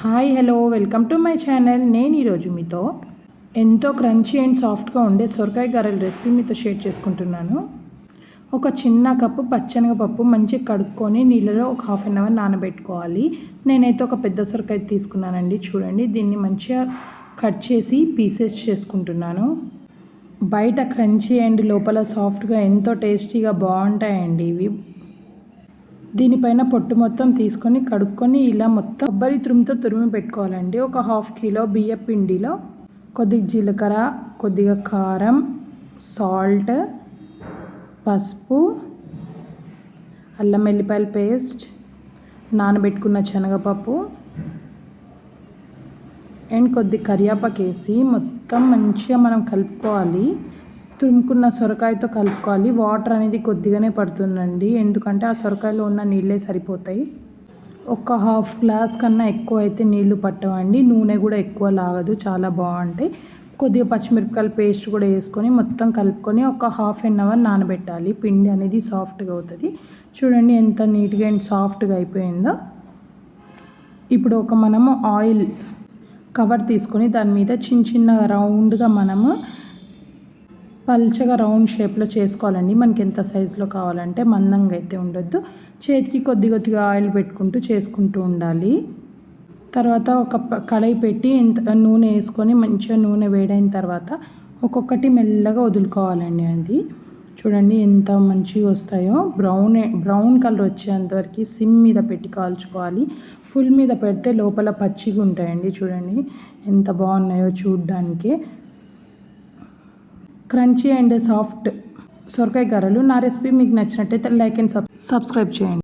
Hi hello welcome to my channel. నేను ఈరోజు మీతో ఎంతో క్రంచీ అండ్ సాఫ్ట్గా ఉండే సొరకాయ గారెల రెసిపీ మీతో షేర్ చేసుకుంటున్నాను. ఒక చిన్న కప్పు పచ్చెనగపప్పు మంచిగా కడుక్కొని నీళ్ళలో ఒక హాఫ్ అన్ అవర్ నానబెట్టుకోవాలి. నేనైతే ఒక పెద్ద సొరకాయ తీసుకున్నానండి. చూడండి, దీన్ని మంచిగా కట్ చేసి పీసెస్ చేసుకుంటున్నాను. బయట క్రంచీ అండ్ లోపల సాఫ్ట్గా ఎంతో టేస్టీగా బాగుంటాయండి ఇవి. దీనిపైన పొట్టు మొత్తం తీసుకొని కడుక్కొని ఇలా మొత్తం కొబ్బరి తురుముతో తురిమి పెట్టుకోవాలండి. ఒక హాఫ్ కిలో బియ్య పిండిలో కొద్దిగా జీలకర్ర, కొద్దిగా కారం, సాల్ట్, పసుపు, అల్లం వెల్లిపాయల పేస్ట్, నానబెట్టుకున్న శనగపప్పు అండ్ కొద్ది కరివేపాకు వేసి మొత్తం మంచిగా మనం కలుపుకోవాలి. తురుముకున్న సొరకాయతో కలుపుకోవాలి. వాటర్ అనేది కొద్దిగానే పడుతుందండి, ఎందుకంటే ఆ సొరకాయలో ఉన్న నీళ్ళే సరిపోతాయి. ఒక హాఫ్ గ్లాస్ కన్నా ఎక్కువ అయితే నీళ్లు పట్టవండి. నూనె కూడా ఎక్కువ లాగదు, చాలా బాగుంటాయి. కొద్దిగా పచ్చిమిరపకాయల పేస్ట్ కూడా వేసుకొని మొత్తం కలుపుకొని ఒక హాఫ్ అన్ అవర్ నానబెట్టాలి. పిండి అనేది సాఫ్ట్గా అవుతుంది. చూడండి ఎంత నీట్గా అండ్ సాఫ్ట్గా అయిపోయిందో. ఇప్పుడు మనము ఆయిల్ కవర్ తీసుకొని దాని మీద చిన్న చిన్న రౌండ్గా మనము పల్చగా రౌండ్ షేప్లో చేసుకోవాలండి. మనకి ఎంత సైజులో కావాలంటే, మందంగా అయితే ఉండొద్దు. చేతికి కొద్ది కొద్దిగా ఆయిల్ పెట్టుకుంటూ చేసుకుంటూ ఉండాలి. తర్వాత ఒక కడాయి పెట్టి నూనె వేసుకొని మంచిగా నూనె వేడైన తర్వాత ఒక్కొక్కటి మెల్లగా వదులుకోవాలండి. అది చూడండి ఎంత మంచిగా వస్తాయో. బ్రౌన్ కలర్ వచ్చేంతవరకు సిమ్ మీద పెట్టి కాల్చుకోవాలి. ఫుల్ మీద పెడితే లోపల పచ్చిగా ఉంటాయండి. చూడండి ఎంత బాగున్నాయో చూడ్డానికి. క్రంచీ అండ్ సాఫ్ట్ సొరకాయ గారెలు. నా రెసిపీ మీకు నచ్చినట్టయితే లైక్ అండ్ సబ్స్క్రైబ్ చేయండి.